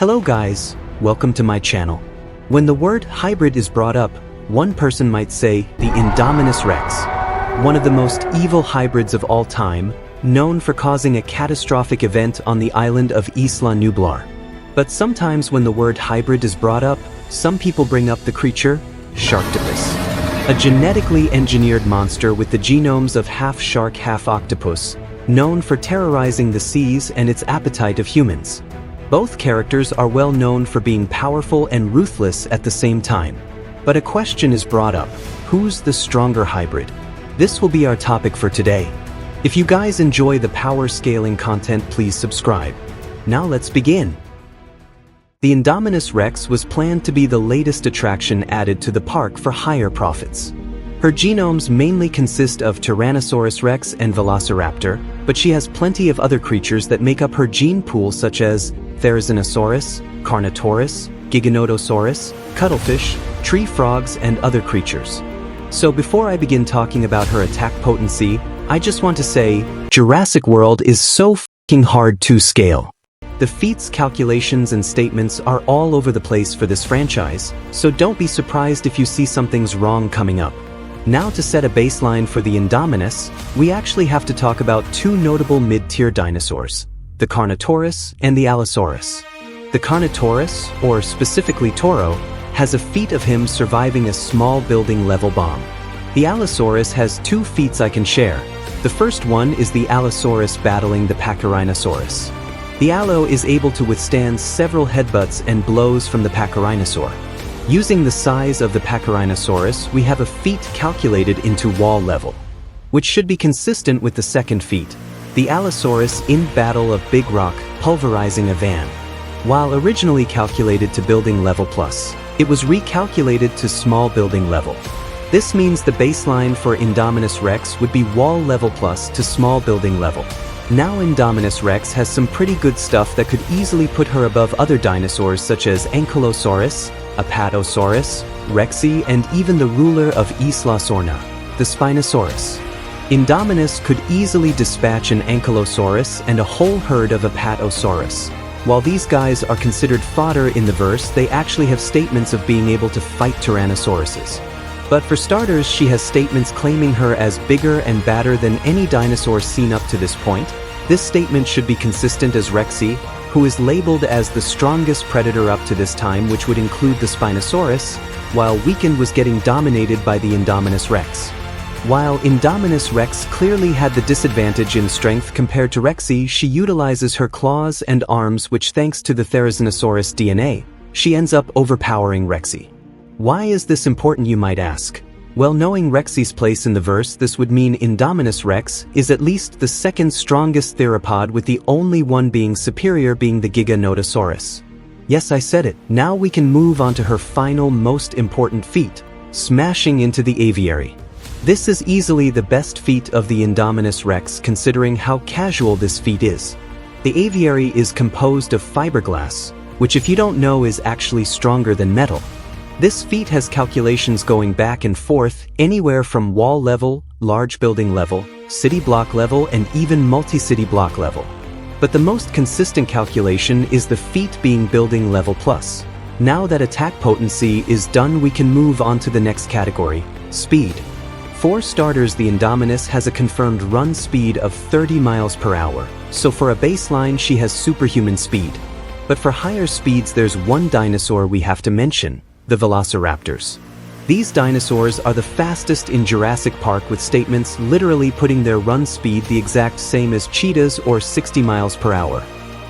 Hello guys, welcome to my channel. When the word hybrid is brought up, one person might say the Indominus-Rex, one of the most evil hybrids of all time, known for causing a catastrophic event on the island of Isla Nublar. But sometimes when the word hybrid is brought up, some people bring up the creature, Sharktopus, a genetically engineered monster with the genomes of half shark, half octopus, known for terrorizing the seas and its appetite of humans. Both characters are well known for being powerful and ruthless at the same time. But a question is brought up: who's the stronger hybrid? This will be our topic for today. If you guys enjoy the power scaling content, please subscribe. Now let's begin. The Indominus-Rex was planned to be the latest attraction added to the park for higher profits. Her genomes mainly consist of Tyrannosaurus Rex and Velociraptor, but she has plenty of other creatures that make up her gene pool, such as Therizinosaurus, Carnotaurus, Giganotosaurus, cuttlefish, tree frogs, and other creatures. So before I begin talking about her attack potency, I just want to say, Jurassic-World is so f***ing hard to scale. The feats, calculations, and statements are all over the place for this franchise, so don't be surprised if you see something's wrong coming up. Now, to set a baseline for the Indominus, we actually have to talk about two notable mid-tier dinosaurs, the Carnotaurus and the Allosaurus. The Carnotaurus, or specifically Toro, has a feat of him surviving a small building-level bomb. The Allosaurus has two feats I can share. The first one is the Allosaurus battling the Pachyrhinosaurus. The Allo is able to withstand several headbutts and blows from the Pachyrhinosaur. Using the size of the Pachyrhinosaurus, we have a feat calculated into wall level, which should be consistent with the second feat, the Allosaurus in Battle of Big Rock pulverizing a van. While originally calculated to building level plus, it was recalculated to small building level. This means the baseline for Indominus-Rex would be wall level plus to small building level. Now Indominus-Rex has some pretty good stuff that could easily put her above other dinosaurs such as Ankylosaurus, Apatosaurus, Rexy, and even the ruler of Isla Sorna, the Spinosaurus. Indominus could easily dispatch an Ankylosaurus and a whole herd of Apatosaurus. While these guys are considered fodder in the verse, they actually have statements of being able to fight Tyrannosauruses. But for starters, she has statements claiming her as bigger and badder than any dinosaur seen up to this point. This statement should be consistent as Rexy, who is labeled as the strongest predator up to this time, which would include the Spinosaurus, while weakened was getting dominated by the Indominus-Rex. While Indominus-Rex clearly had the disadvantage in strength compared to Rexy, she utilizes her claws and arms, which thanks to the Therizinosaurus DNA, she ends up overpowering Rexy. Why is this important, you might ask? Well, knowing Rexy's place in the verse, this would mean Indominus-Rex is at least the second strongest theropod, with the only one being superior being the Giganotosaurus. Yes, I said it. Now we can move on to her final most important feat, smashing into the aviary. This is easily the best feat of the Indominus-Rex, considering how casual this feat is. The aviary is composed of fiberglass, which, if you don't know, is actually stronger than metal. This feat has calculations going back and forth, anywhere from wall level, large building level, city block level, and even multi-city block level. But the most consistent calculation is the feat being building level plus. Now that attack potency is done, we can move on to the next category, speed. For starters, the Indominus has a confirmed run speed of 30 miles per hour, so for a baseline she has superhuman speed. But for higher speeds, there's one dinosaur we have to mention, the Velociraptors. These dinosaurs are the fastest in Jurassic Park, with statements literally putting their run speed the exact same as cheetahs, or 60 miles per hour.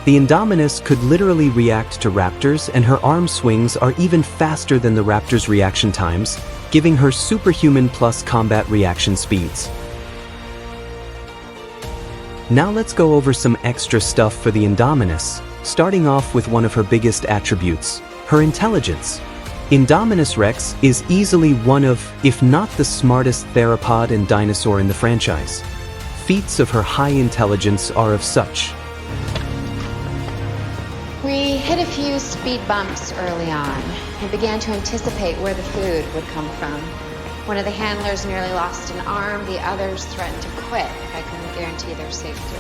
The Indominus could literally react to raptors, and her arm swings are even faster than the raptors' reaction times, giving her superhuman plus combat reaction speeds. Now let's go over some extra stuff for the Indominus, starting off with one of her biggest attributes, her intelligence. Indominus-Rex is easily one of, if not the smartest theropod and dinosaur in the franchise. Feats of her high intelligence are of such. We hit a few speed bumps early on and began to anticipate where the food would come from. One of the handlers nearly lost an arm, the others threatened to quit if I couldn't guarantee their safety.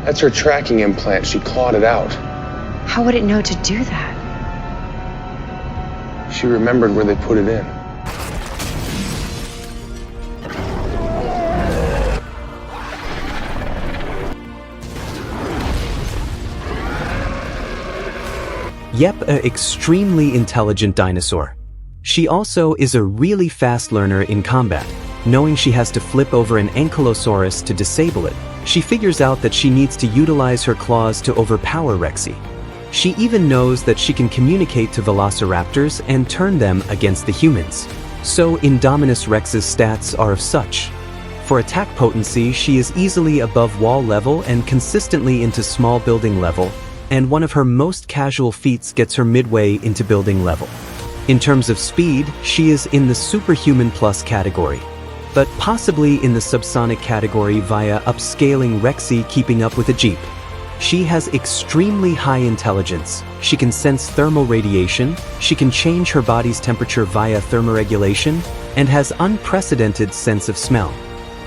That's her tracking implant. She clawed it out. How would it know to do that? She remembered where they put it in. Yep, an extremely intelligent dinosaur. She also is a really fast learner in combat. Knowing she has to flip over an ankylosaurus to disable it, she figures out that she needs to utilize her claws to overpower Rexy. She even knows that she can communicate to velociraptors and turn them against the humans. So Indominus-Rex's stats are of such. For attack potency, she is easily above wall level and consistently into small building level, and one of her most casual feats gets her midway into building level. In terms of speed, she is in the superhuman plus category, but possibly in the subsonic category via upscaling Rexy keeping up with a Jeep. She has extremely high intelligence. She can sense thermal radiation, she can change her body's temperature via thermoregulation, and has unprecedented sense of smell.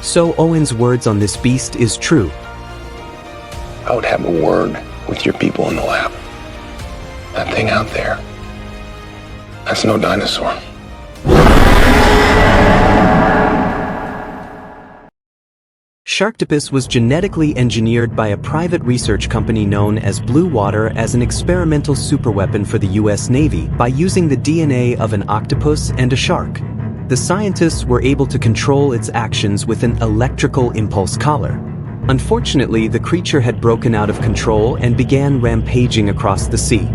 So Owen's words on this beast is true. I would have a word with your people in the lab. That thing out there, that's no dinosaur. Sharktopus was genetically engineered by a private research company known as Blue Water as an experimental superweapon for the US Navy by using the DNA of an octopus and a shark. The scientists were able to control its actions with an electrical impulse collar. Unfortunately, the creature had broken out of control and began rampaging across the sea,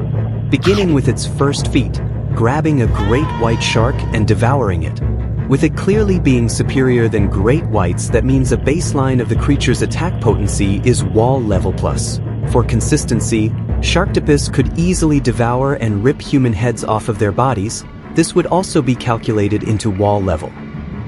beginning with its first feat, grabbing a great white shark and devouring it. With it clearly being superior than great whites, that means a baseline of the creature's attack potency is wall level plus. For consistency, Sharktopus could easily devour and rip human heads off of their bodies. This would also be calculated into wall level.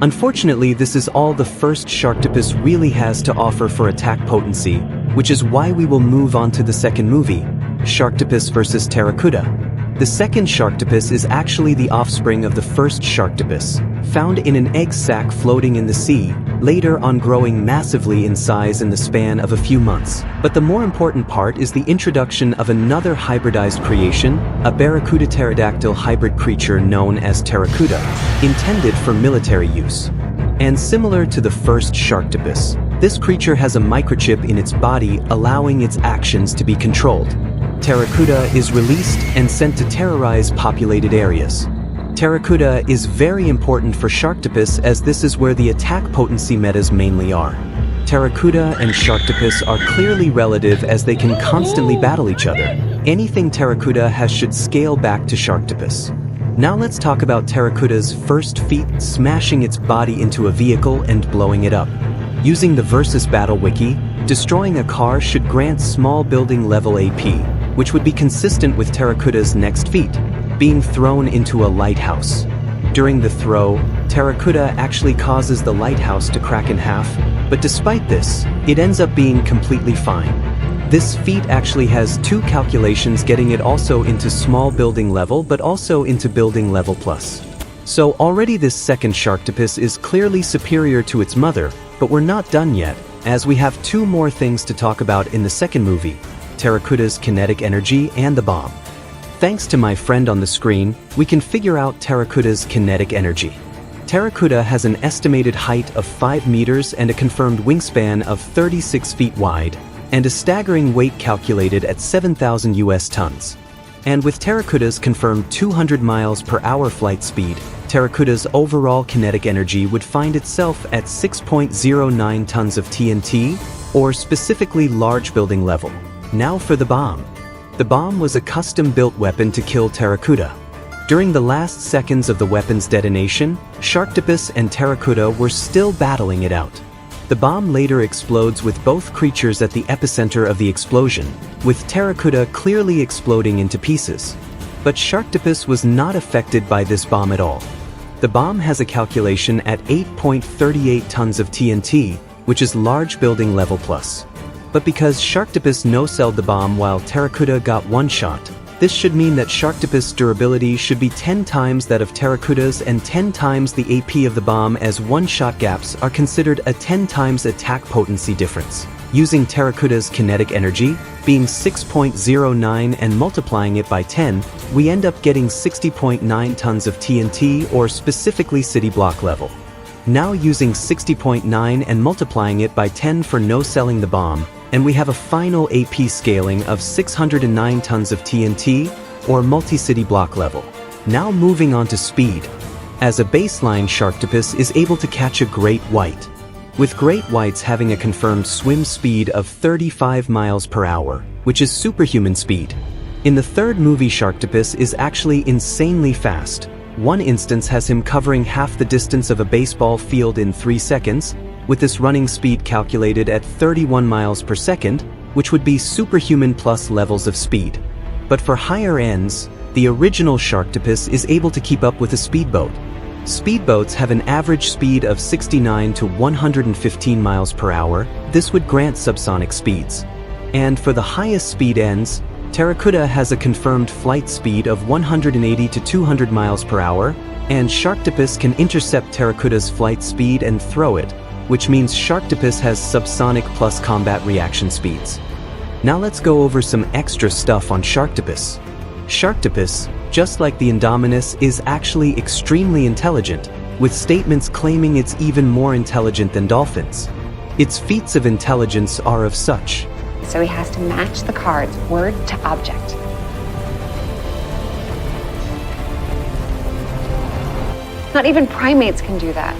Unfortunately, this is all the first Sharktopus really has to offer for attack potency, which is why we will move on to the second movie, Sharktopus vs. Terracuda. The second Sharktopus is actually the offspring of the first Sharktopus, found in an egg sac floating in the sea, later on growing massively in size in the span of a few months. But the more important part is the introduction of another hybridized creation, a barracuda pterodactyl hybrid creature known as Terracuda, intended for military use. And similar to the first Sharktopus, this creature has a microchip in its body allowing its actions to be controlled. Terracuda is released and sent to terrorize populated areas. Terracuda is very important for Sharktopus as this is where the attack potency metas mainly are. Terracuda and Sharktopus are clearly relative as they can constantly battle each other. Anything Terracuda has should scale back to Sharktopus. Now let's talk about Terracuda's first feat, smashing its body into a vehicle and blowing it up. Using the Versus Battle Wiki, destroying a car should grant small building level AP, which would be consistent with Terracuda's next feat, being thrown into a lighthouse. During the throw, Terracuda actually causes the lighthouse to crack in half, but despite this, it ends up being completely fine. This feat actually has two calculations, getting it also into small building level but also into building level plus. So already this second Sharktopus is clearly superior to its mother, but we're not done yet, as we have two more things to talk about in the second movie, Terracuda's kinetic energy and the bomb. Thanks to my friend on the screen, we can figure out Terracuda's kinetic energy. Terracuda has an estimated height of 5 meters and a confirmed wingspan of 36 feet wide, and a staggering weight calculated at 7,000 US tons. And with Terracuda's confirmed 200 miles per hour flight speed, Terracuda's overall kinetic energy would find itself at 6.09 tons of TNT, or specifically large building level. Now for the bomb. The bomb was a custom-built weapon to kill Terracuda. During the last seconds of the weapon's detonation, Sharktopus and Terracuda were still battling it out. The bomb later explodes with both creatures at the epicenter of the explosion, with Terracuda clearly exploding into pieces. But Sharktopus was not affected by this bomb at all. The bomb has a calculation at 8.38 tons of TNT, which is large building level plus. But because Sharktopus no-celled the bomb while Terracuda got one shot, this should mean that Sharktopus' durability should be 10 times that of Terracuda's and 10 times the AP of the bomb, as one-shot gaps are considered a 10 times attack potency difference. Using Terracotta's kinetic energy, being 6.09 and multiplying it by 10, we end up getting 60.9 tons of TNT, or specifically city block level. Now using 60.9 and multiplying it by 10 for no-selling the bomb, and we have a final AP scaling of 609 tons of TNT, or multi-city block level. Now moving on to speed. As a baseline, Sharktopus is able to catch a great white, with great whites having a confirmed swim speed of 35 miles per hour, which is superhuman speed. In the third movie, Sharktopus is actually insanely fast. One instance has him covering half the distance of a baseball field in 3 seconds, with this running speed calculated at 31 miles per second, which would be superhuman plus levels of speed. But for higher ends, the original Sharktopus is able to keep up with a speedboat. Speedboats have an average speed of 69 to 115 miles per hour. This would grant subsonic speeds. And for the highest speed ends, Terracotta has a confirmed flight speed of 180 to 200 miles per hour, and Sharktopus can intercept Terracotta's flight speed and throw it, which means Sharktopus has subsonic plus combat reaction speeds. Now let's go over some extra stuff on Sharktopus. Sharktopus, just like the Indominus, is actually extremely intelligent, with statements claiming it's even more intelligent than dolphins. Its feats of intelligence are of such. So he has to match the cards word to object. Not even primates can do that.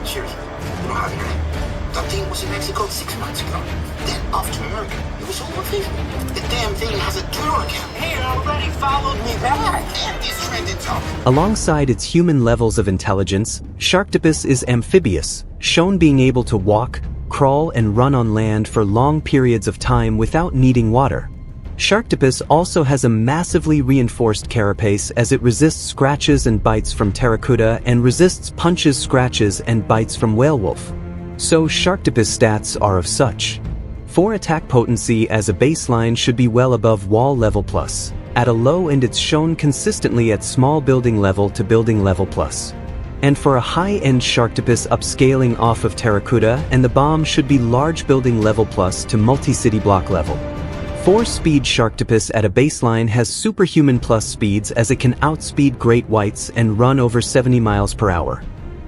Seriously, you don't have any. That thing was in Mexico 6 months ago. Then off to America. It was over 50. The damn thing has a Twitter account. It already followed me back. And this trended talk. Alongside its human levels of intelligence, Sharktopus is amphibious, shown being able to walk, crawl, and run on land for long periods of time without needing water. Sharktopus also has a massively reinforced carapace as it resists scratches and bites from Terracotta and resists punches, scratches, and bites from Whalewolf. So Sharktopus stats are of such. For attack potency as a baseline should be well above wall level plus. At a low end it's shown consistently at small building level to building level plus. And for a high-end Sharktopus upscaling off of Terracotta and the bomb should be large building level plus to multi-city block level. 4-speed Sharktopus at a baseline has superhuman plus speeds as it can outspeed great whites and run over 70 miles per hour.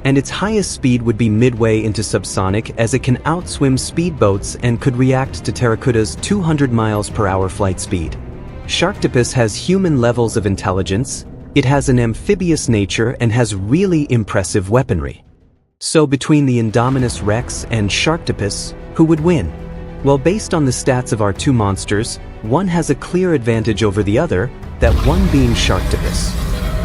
And its highest speed would be midway into subsonic as it can outswim speedboats and could react to Terracotta's 200 miles per hour flight speed. Sharktopus has human levels of intelligence, it has an amphibious nature and has really impressive weaponry. So between the Indominus-Rex and Sharktopus, who would win? Well, based on the stats of our two monsters, one has a clear advantage over the other, that one being Sharktopus.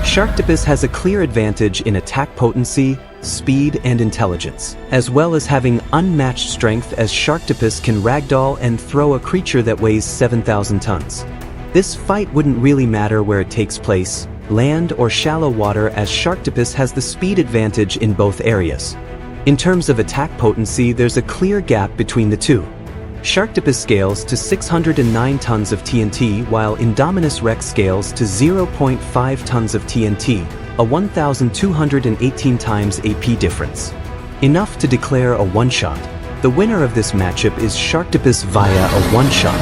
Sharktopus has a clear advantage in attack potency, speed, and intelligence, as well as having unmatched strength as Sharktopus can ragdoll and throw a creature that weighs 7,000 tons. This fight wouldn't really matter where it takes place, land or shallow water, as Sharktopus has the speed advantage in both areas. In terms of attack potency, there's a clear gap between the two. Sharktopus scales to 609 tons of TNT while Indominus-Rex scales to 0.5 tons of TNT, a 1,218 times AP difference. Enough to declare a one-shot. The winner of this matchup is Sharktopus via a one-shot.